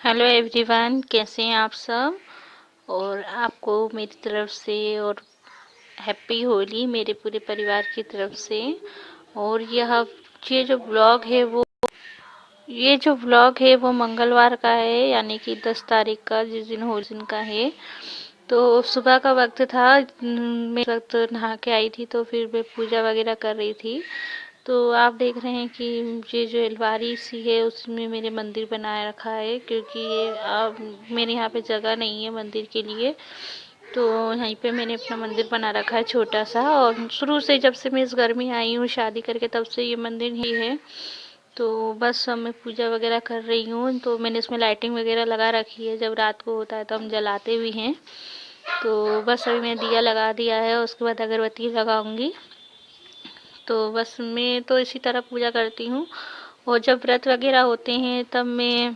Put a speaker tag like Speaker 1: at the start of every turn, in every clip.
Speaker 1: Hello everyone, कैसे हैं आप सब। और आपको मेरी तरफ से और हैप्पी होली मेरे पूरे परिवार की तरफ से। और ये जो ब्लॉग है वो ये जो व्लॉग है वो मंगलवार का है, यानी कि 10 तारीख का, जिस दिन होली दिन का है। तो सुबह का वक्त था। मैं इस वक्त नहा के आई थी, तो फिर मैं पूजा वगैरह कर रही थी। तो आप देख रहे हैं कि ये जो अलमारी सी है उसमें मैंने मंदिर बनाया रखा है, क्योंकि मेरे यहाँ पे जगह नहीं है मंदिर के लिए। तो यहीं पे मैंने अपना मंदिर बना रखा है छोटा सा। और शुरू से जब से मैं इस घर में आई हूँ शादी करके, तब से ये मंदिर ही है। तो बस अब मैं पूजा वगैरह कर रही हूँ। तो मैंने इसमें लाइटिंग वगैरह लगा रखी है, जब रात को होता है तो हम जलाते भी हैं। तो बस अभी मैं दिया लगा दिया है, उसके बाद अगरबत्ती लगाऊंगी। तो बस मैं तो इसी तरह पूजा करती हूँ। और जब व्रत वगैरह होते हैं तब मैं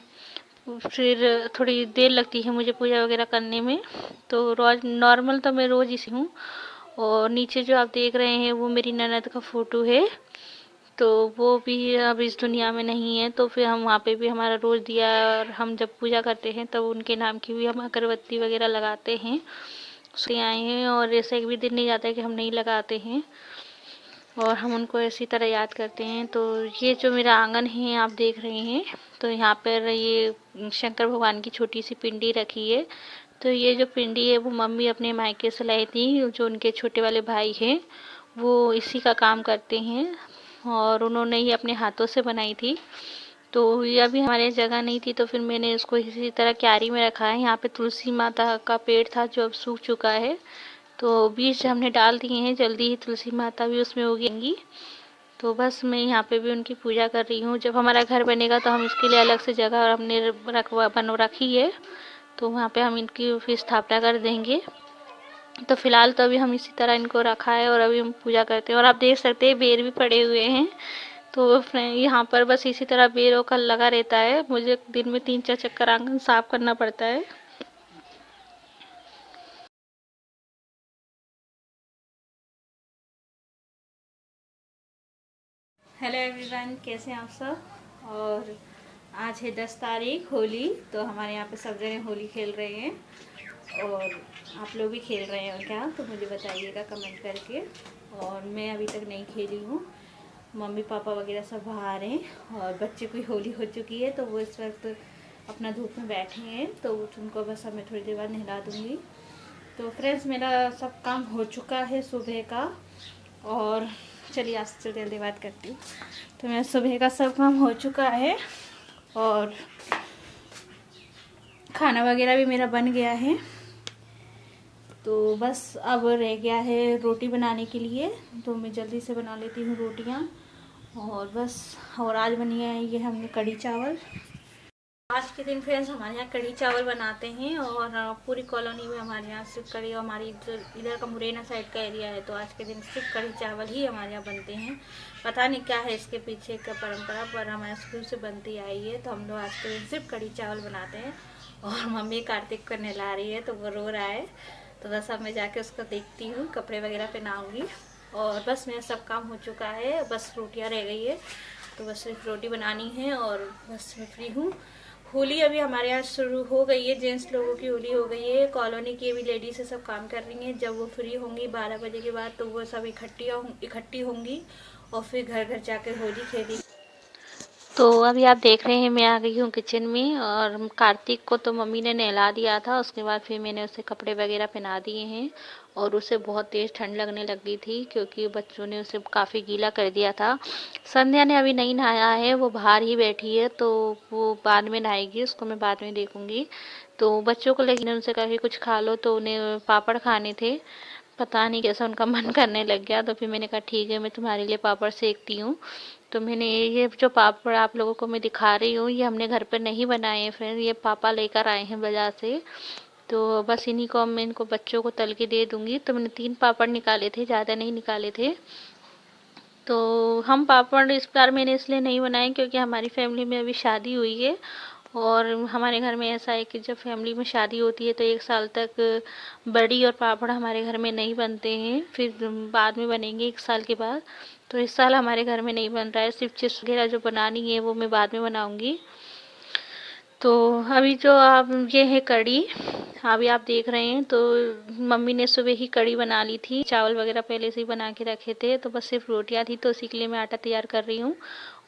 Speaker 1: फिर थोड़ी देर लगती है मुझे पूजा वगैरह करने में। तो रोज नॉर्मल तो मैं रोज़ इसी हूँ। और नीचे जो आप देख रहे हैं वो मेरी ननद का फ़ोटो है। तो वो भी अब इस दुनिया में नहीं है, तो फिर हम वहाँ पे भी हमारा रोज़ दिया, और हम जब पूजा करते हैं तब उनके नाम की भी हम अगरबत्ती वगैरह लगाते हैं। से आए हैं, और ऐसा एक भी दिन नहीं जाता है कि हम नहीं लगाते हैं। और हम उनको इसी तरह याद करते हैं। तो ये जो मेरा आंगन है आप देख रहे हैं, तो यहाँ पर ये शंकर भगवान की छोटी सी पिंडी रखी है। तो ये जो पिंडी है वो मम्मी अपने मायके से लाई थी। जो उनके छोटे वाले भाई हैं वो इसी का काम करते हैं, और उन्होंने ही अपने हाथों से बनाई थी। तो ये अभी हमारे जगह नहीं थी, तो फिर मैंने इसको इसी तरह क्यारी में रखा है। यहाँ पे तुलसी माता का पेड़ था जो अब सूख चुका है, तो बीज हमने डाल दिए हैं, जल्दी ही तुलसी माता भी उसमें उगेंगी। तो बस मैं यहाँ पे भी उनकी पूजा कर रही हूँ। जब हमारा घर बनेगा तो हम इसके लिए अलग से जगह हमने रखवा बन रखी है, तो वहाँ पे हम इनकी फिर स्थापना कर देंगे। तो फिलहाल तो अभी हम इसी तरह इनको रखा है, और अभी हम पूजा करते हैं। और आप देख सकते हैं बेर भी पड़े हुए हैं। तो यहाँ पर बस इसी तरह बेरों का लगा रहता है। मुझे दिन में 3-4 चक्कर आंगन साफ करना पड़ता है। हेलो एवरीवन, कैसे हैं आप सब। और आज है 10 तारीख, होली। तो हमारे यहाँ पे सब जने होली खेल रहे हैं, और आप लोग भी खेल रहे हैं और क्या, तो मुझे बताइएगा कमेंट करके। और मैं अभी तक नहीं खेली हूँ। मम्मी पापा वगैरह सब बाहर हैं, और बच्चे की होली हो चुकी है तो वो इस वक्त अपना धूप में बैठे हैं। तो उनको बस अब मैं थोड़ी देर बाद नहला दूँगी। तो फ्रेंड्स, मेरा सब काम हो चुका है सुबह का। और चलिए आज से जल्दी बात करती हूँ। तो मेरा सुबह का सब काम हो चुका है, और खाना वगैरह भी मेरा बन गया है। तो बस अब रह गया है रोटी बनाने के लिए, तो मैं जल्दी से बना लेती हूँ रोटियाँ। और बस, और आज बनी है ये हमने कढ़ी चावल। आज के दिन फ्रेंड्स हमारे यहाँ कढ़ी चावल बनाते हैं, और पूरी कॉलोनी में हमारे यहाँ सिर्फ कढ़ी, हमारी इधर का मुरैना साइड का एरिया है, तो आज के दिन सिर्फ कढ़ी चावल ही हमारे यहाँ बनते हैं। पता नहीं क्या है इसके पीछे का परंपरा, पर हमारे स्कूल से बनती आई है, तो हम लोग आज के दिन सिर्फ कढ़ी चावल बनाते हैं। और मम्मी कार्तिक को नहला रही है तो वो रो रहा है। तो बस अब मैं जाके उसको देखती हूँ, कपड़े वगैरह पहनाऊँगी। और बस मेरा सब काम हो चुका है, बस रोटियाँ रह गई है। तो बस सिर्फ रोटी बनानी है, और बस मैं फ्री हूँ। होली अभी हमारे यहाँ शुरू हो गई है, जेंट्स लोगों की होली हो गई है। कॉलोनी की भी लेडीज से सब काम कर रही हैं। जब वो फ्री होंगी 12 बजे के बाद, तो वो सब इकट्ठी होंगी, और फिर घर घर जाकर होली खेली। तो अभी आप देख रहे हैं मैं आ गई हूँ किचन में। और कार्तिक को तो मम्मी ने नहला दिया था, उसके बाद फिर मैंने उसे कपड़े वगैरह पहना दिए हैं। और उसे बहुत तेज़ ठंड लगने लगी थी, क्योंकि बच्चों ने उसे काफ़ी गीला कर दिया था। संध्या ने अभी नहीं नहाया है, वो बाहर ही बैठी है, तो वो बाद में नहाएगी, उसको मैं बाद में देखूंगी। तो बच्चों को लेकिन उनसे कहा कि कुछ खा लो, तो उन्हें पापड़ खाने थे। पता नहीं कैसा उनका मन करने लग गया, तो फिर मैंने कहा ठीक है, मैं तुम्हारे लिए पापड़ सेकती हूँ। तो मैंने ये जो पापड़ आप लोगों को मैं दिखा रही हूँ, ये हमने घर पर नहीं बनाए हैं फ्रेंड, ये पापा लेकर आए हैं बाजार से। तो बस इन्हीं को मैं इनको बच्चों को तल के दे दूँगी। तो मैंने 3 पापड़ निकाले थे, ज़्यादा नहीं निकाले थे। तो हम पापड़ इस बार मैंने इसलिए नहीं बनाए क्योंकि हमारी फैमिली में अभी शादी हुई है। और हमारे घर में ऐसा है कि जब फैमिली में शादी होती है तो 1 साल तक बड़ी और पापड़ हमारे घर में नहीं बनते हैं, फिर बाद में बनेंगे 1 साल के बाद। तो इस साल हमारे घर में नहीं बन रहा है, सिर्फ चिप्स वगैरह जो बनानी है वो मैं बाद में बनाऊंगी। तो अभी जो आप ये है कढ़ी, अभी आप देख रहे हैं। तो मम्मी ने सुबह ही कढ़ी बना ली थी, चावल वगैरह पहले से ही बना के रखे थे, तो बस सिर्फ रोटियां थी, तो उसी के लिए मैं आटा तैयार कर रही हूँ।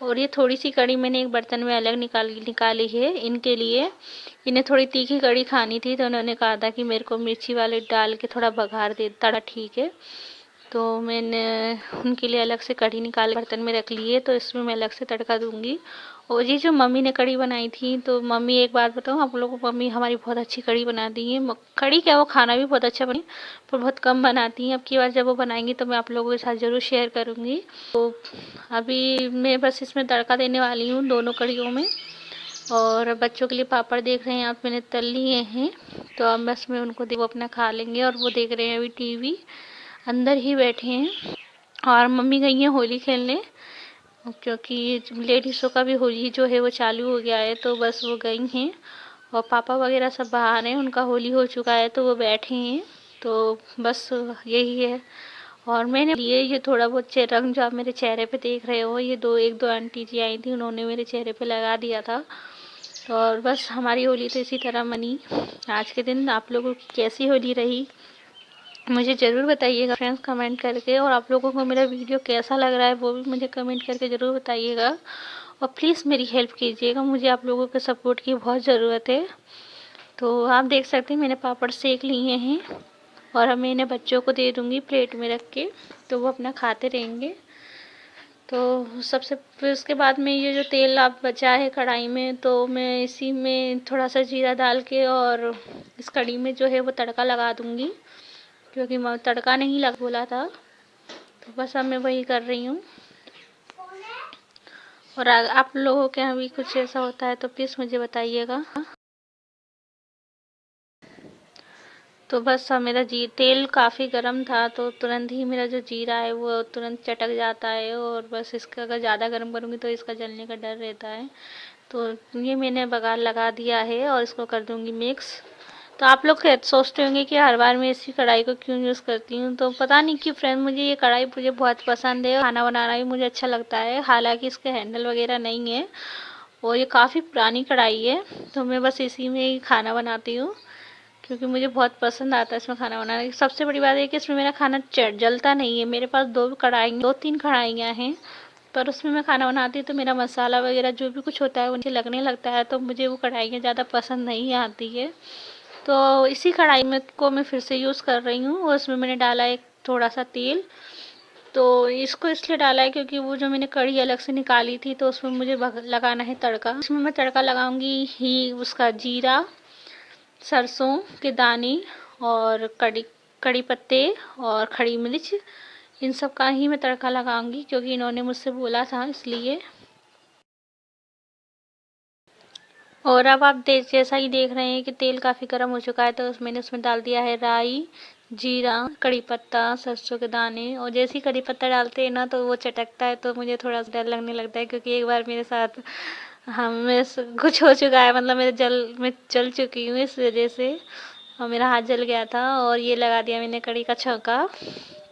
Speaker 1: और ये थोड़ी सी कढ़ी मैंने एक बर्तन में अलग निकाली है इनके लिए। इन्हें थोड़ी तीखी कढ़ी खानी थी, तो उन्होंने कहा था कि मेरे को मिर्ची वाले डाल के थोड़ा बघार दे, तड़ा ठीक है। तो मैंने उनके लिए अलग से कढ़ी निकाल बर्तन में रख ली है, तो इसमें मैं अलग से तड़का दूंगी। और ये जो मम्मी ने कढ़ी बनाई थी, तो मम्मी, एक बात बताऊँ आप लोगों को, मम्मी हमारी बहुत अच्छी कढ़ी बनाती है। कढ़ी क्या, वो खाना भी बहुत अच्छा बने, पर बहुत कम बनाती हैं। अब की बार जब वो बनाएंगी तो मैं आप लोगों के साथ ज़रूर शेयर करूँगी। तो अभी मैं बस इसमें तड़का देने वाली हूँ दोनों कढ़ियों में। और बच्चों के लिए पापड़ देख रहे हैं आप, मैंने तल लिए हैं। तो अब बस मैं उनको वो अपना खा लेंगे। और वो देख रहे हैं अभी टीवी, अंदर ही बैठे हैं। और मम्मी गई हैं होली खेलने, क्योंकि लेडीज़ों का भी होली जो है वो चालू हो गया है, तो बस वो गई हैं। और पापा वगैरह सब बाहर हैं, उनका होली हो चुका है, तो वो बैठे हैं। तो बस यही है। और मैंने लिए ये थोड़ा बहुत रंग जो आप मेरे चेहरे पे देख रहे हो, ये एक दो आंटी जी आई थी, उन्होंने मेरे चेहरे पे लगा दिया था। और बस हमारी होली तो इसी तरह मनी। आज के दिन आप लोगों की कैसी होली रही मुझे ज़रूर बताइएगा फ्रेंड्स, कमेंट करके। और आप लोगों को मेरा वीडियो कैसा लग रहा है वो भी मुझे कमेंट करके ज़रूर बताइएगा। और प्लीज़ मेरी हेल्प कीजिएगा, मुझे आप लोगों के सपोर्ट की बहुत ज़रूरत है। तो आप देख सकते हैं मैंने पापड़ सेक लिए हैं, और अब मैं इन्हें बच्चों को दे दूँगी प्लेट में रख के, तो वो अपना खाते रहेंगे। तो सबसे फिर उसके बाद में ये जो तेल आप बचा है कढ़ाई में, तो मैं इसी में थोड़ा सा जीरा डाल के और इस कढ़ी में जो है वो तड़का लगा दूँगी, क्योंकि मैं तड़का नहीं लग बोला था। तो बस अब मैं वही कर रही हूँ। और आप लोगों के यहाँ भी कुछ ऐसा होता है तो प्लीज़ मुझे बताइएगा। तो बस अब मेरा तेल काफ़ी गर्म था, तो तुरंत ही मेरा जो जीरा है वो तुरंत चटक जाता है। और बस इसका अगर ज़्यादा गर्म करूँगी तो इसका जलने का डर रहता है। तो ये मैंने बघार लगा दिया है और इसको कर दूँगी मिक्स। तो आप लोग सोचते होंगे कि हर बार मैं इसी कढ़ाई को क्यों यूज़ करती हूँ, तो पता नहीं क्यों फ्रेंड, मुझे ये कढ़ाई मुझे बहुत पसंद है। खाना बनाना भी मुझे अच्छा लगता है, हालांकि इसके हैंडल वगैरह नहीं है और ये काफ़ी पुरानी कढ़ाई है। तो मैं बस इसी में ही खाना बनाती हूँ, क्योंकि मुझे बहुत पसंद आता है इसमें खाना बनाना। सबसे बड़ी बात है कि इसमें मेरा खाना जलता नहीं है। मेरे पास दो तीन कढ़ाइयाँ हैं, पर उसमें मैं खाना बनाती हूँ तो मेरा मसाला वगैरह जो भी कुछ होता है वो नीचे लगने लगता है, तो मुझे वो कढ़ाइयाँ ज़्यादा पसंद नहीं आती है। तो इसी कढ़ाई में को मैं फिर से यूज़ कर रही हूँ, और उसमें मैंने डाला एक थोड़ा सा तेल। तो इसको इसलिए डाला है क्योंकि वो जो मैंने कढ़ी अलग से निकाली थी, तो उसमें मुझे लगाना है तड़का। इसमें मैं तड़का लगाऊंगी ही उसका जीरा, सरसों के दाने और कड़ी पत्ते और खड़ी मिर्च, इन सब का ही मैं तड़का लगाऊंगी, क्योंकि इन्होंने मुझसे बोला था इसलिए। और अब आप जैसा ही देख रहे हैं कि तेल काफ़ी गर्म हो चुका है, तो मैंने उसमें डाल दिया है राई, जीरा, कड़ी पत्ता, सरसों के दाने। और जैसे ही कड़ी पत्ता डालते हैं ना तो वो चटकता है, तो मुझे थोड़ा सा डर लगने लगता है, क्योंकि एक बार मेरे साथ कुछ हो चुका है, मतलब मैं जल चुकी हूँ इस वजह से, और मेरा हाथ जल गया था। और ये लगा दिया मैंने कड़ी का छौंका।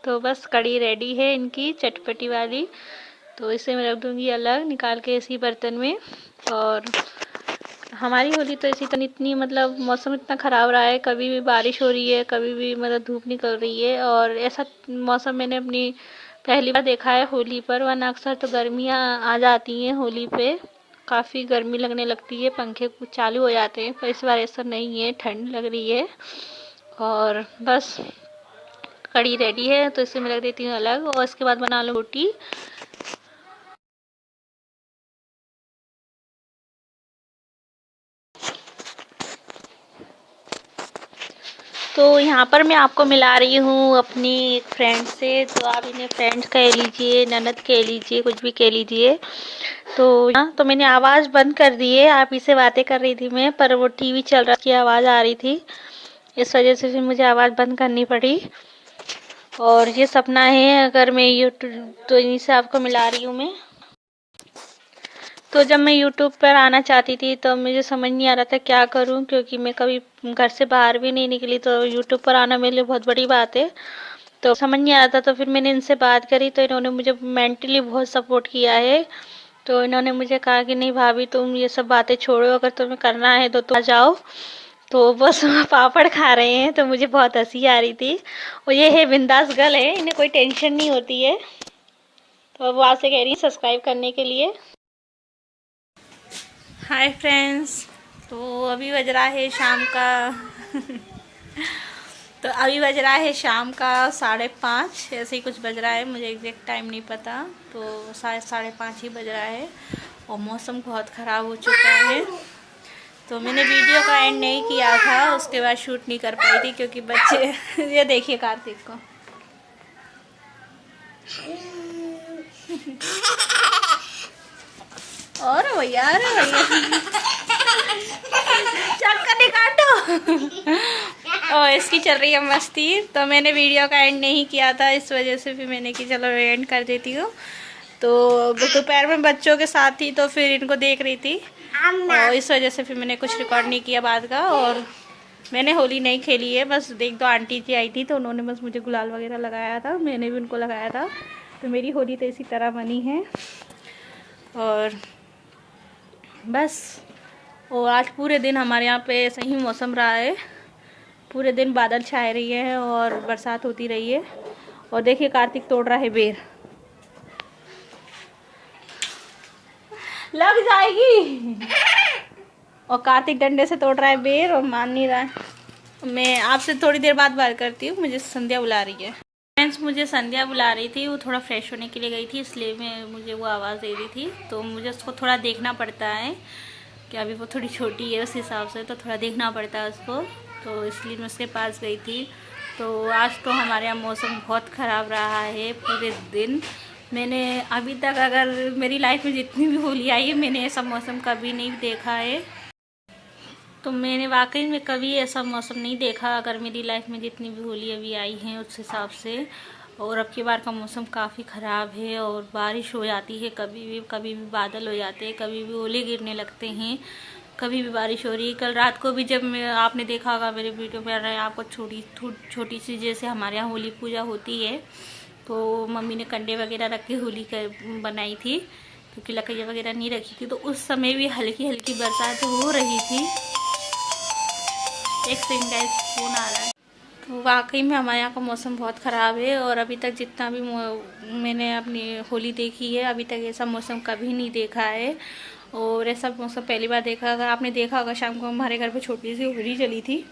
Speaker 1: तो बस कड़ी रेडी है इनकी चटपटी वाली। तो इसे मैं रख दूँगी अलग निकाल के इसी बर्तन में। और हमारी होली तो इसी तरह इतनी, मतलब मौसम इतना ख़राब रहा है, कभी भी बारिश हो रही है, कभी भी मतलब धूप निकल रही है। और ऐसा मौसम मैंने अपनी पहली बार देखा है होली पर, वरना अक्सर तो गर्मियाँ आ जाती हैं होली पे, काफ़ी गर्मी लगने लगती है, पंखे चालू हो जाते हैं। पर इस बार ऐसा नहीं है, ठंड लग रही है। और बस कड़ी रेडी है, तो इसे मैं रख देती हूँ अलग, और इसके बाद बना लो रोटी। तो यहाँ पर मैं आपको मिला रही हूँ अपनी एक फ्रेंड से। तो आप इन्हें फ्रेंड्स कह लीजिए, ननद कह लीजिए, कुछ भी कह लीजिए। तो यहाँ तो मैंने आवाज़ बंद कर दी है, आप इसे बातें कर रही थी मैं, पर वो टीवी चल रहा की आवाज़ आ रही थी, इस वजह से फिर मुझे आवाज़ बंद करनी पड़ी। और ये सपना है, अगर मैं यूट्यूब तो इन्हीं से आपको मिला रही हूँ मैं। तो जब मैं यूट्यूब पर आना चाहती थी तो मुझे समझ नहीं आ रहा था क्या करूं, क्योंकि मैं कभी घर से बाहर भी नहीं निकली, तो यूट्यूब पर आना मेरे लिए बहुत बड़ी बात है। तो समझ नहीं आ रहा था, तो फिर मैंने इनसे बात करी, तो इन्होंने मुझे मेंटली बहुत सपोर्ट किया है। तो इन्होंने मुझे कहा कि नहीं भाभी तुम ये सब बातें छोड़ो, अगर तुम्हें करना है तो तुम आ जाओ। तो बस पापड़ खा रहे हैं, तो मुझे बहुत हंसी आ रही थी। और ये है बिंदास गर्ल है, इन्हें कोई टेंशन नहीं होती है। तो अब वहाँ से कह रही है सब्सक्राइब करने के लिए। हाय फ्रेंड्स, तो अभी बज रहा है शाम का तो अभी बज रहा है शाम का 5:30, ऐसे ही कुछ बज रहा है, मुझे एग्जैक्ट टाइम नहीं पता। तो शायद 5:30 ही बज रहा है और मौसम बहुत ख़राब हो चुका है। तो मैंने वीडियो का एंड नहीं किया था, उसके बाद शूट नहीं कर पाई थी क्योंकि बच्चे ये देखिए कार्तिक को और भैया, अरे भैया चक्कर नहीं काटो और इसकी चल रही है मस्ती। तो मैंने वीडियो का एंड नहीं किया था, इस वजह से फिर मैंने कि चलो एंड कर देती हूँ। तो दोपहर में बच्चों के साथ थी तो फिर इनको देख रही थी और इस वजह से फिर मैंने कुछ रिकॉर्ड नहीं किया बाद का। और मैंने होली नहीं खेली है, बस एक दो आंटी जी आई थी तो उन्होंने बस मुझे गुलाल वगैरह लगाया था, मैंने भी उनको लगाया था। तो मेरी होली तो इसी तरह बनी है और बस। और आज पूरे दिन हमारे यहाँ पे सही मौसम रहा है, पूरे दिन बादल छाए रही है और बरसात होती रही है। और देखिए कार्तिक तोड़ रहा है बेर, लग जाएगी। और कार्तिक डंडे से तोड़ रहा है बेर और मान नहीं रहा है। मैं आपसे थोड़ी देर बाद बात करती हूँ, मुझे संध्या बुला रही है। फ्रेंड्स, मुझे संध्या बुला रही थी, वो थोड़ा फ्रेश होने के लिए गई थी, इसलिए मुझे वो आवाज़ दे रही थी। तो मुझे उसको थोड़ा देखना पड़ता है कि अभी वो थोड़ी छोटी है, उस हिसाब से तो थोड़ा देखना पड़ता है उसको, तो इसलिए मैं उसके पास गई थी। तो आज तो हमारे यहाँ मौसम बहुत ख़राब रहा है पूरे दिन। मैंने अभी तक, अगर मेरी लाइफ में जितनी भी होली आई है, मैंने ऐसा मौसम कभी नहीं देखा है। तो मैंने वाकई में कभी ऐसा मौसम नहीं देखा, अगर मेरी लाइफ में जितनी भी होली अभी आई हैं उस हिसाब से। और अब की बार का मौसम काफ़ी ख़राब है और बारिश हो जाती है, कभी भी बादल हो जाते हैं, कभी भी ओले गिरने लगते हैं, कभी भी बारिश हो रही है। कल रात को भी जब आपने देखा होगा मेरे वीडियो में, आपको छोटी सी जैसे हमारे यहाँ होली पूजा होती है तो मम्मी ने कंडे वगैरह रख के होली बनाई थी क्योंकि लकड़ियाँ वगैरह नहीं रखी थी। तो उस समय भी हल्की हल्की बरसात हो रही थी। एक सेकंड गाइस, फोन आ रहा है। तो वाकई में हमारे यहाँ का मौसम बहुत ख़राब है और अभी तक जितना भी मैंने अपनी होली देखी है, अभी तक ऐसा मौसम कभी नहीं देखा है। और ऐसा मौसम पहली बार देखा। अगर आपने देखा होगा, शाम को हमारे घर पे छोटी सी होली चली थी,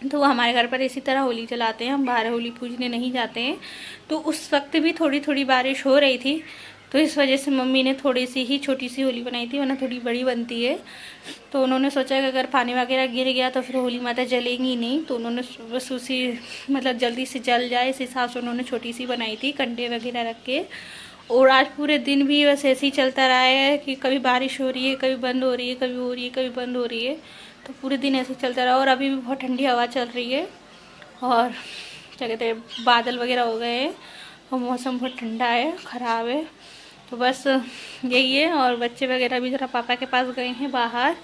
Speaker 1: तो वो हमारे घर पर इसी तरह होली चलाते हैं, हम बाहर होली पूजने नहीं जाते हैं। तो उस वक्त भी थोड़ी थोड़ी बारिश हो रही थी, तो इस वजह से मम्मी ने थोड़ी सी ही छोटी सी होली बनाई थी, वरना थोड़ी बड़ी बनती है। तो उन्होंने सोचा कि अगर पानी वगैरह गिर गया तो फिर होली माता जलेंगी नहीं, तो उन्होंने बस उसी मतलब जल्दी से जल जाए इस हिसाब से उन्होंने छोटी सी बनाई थी कंडे वगैरह रख के। और आज पूरे दिन भी बस ऐसे ही चलता रहा है कि कभी बारिश हो रही है, कभी बंद हो रही है, कभी हो रही है, कभी बंद हो रही है। तो पूरे दिन ऐसे चलता रहा और अभी भी बहुत ठंडी हवा चल रही है और क्या कहते हैं, बादल वगैरह हो गए हैं और मौसम बहुत ठंडा है, ख़राब है। तो बस यही है। और बच्चे वगैरह भी ज़रा पापा के पास गए हैं बाहर।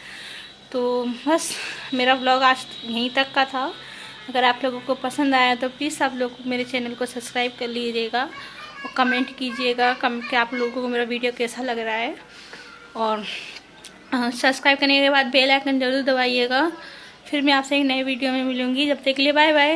Speaker 1: तो बस मेरा व्लॉग आज यहीं तक का था। अगर आप लोगों को पसंद आया तो प्लीज़ आप लोग मेरे चैनल को सब्सक्राइब कर लीजिएगा और कमेंट कीजिएगा कि आप लोगों को मेरा वीडियो कैसा लग रहा है। और सब्सक्राइब करने के बाद बेल आइकन ज़रूर दबाइएगा। फिर मैं आपसे एक नए वीडियो में मिलूँगी, जब तक के लिए बाय बाय।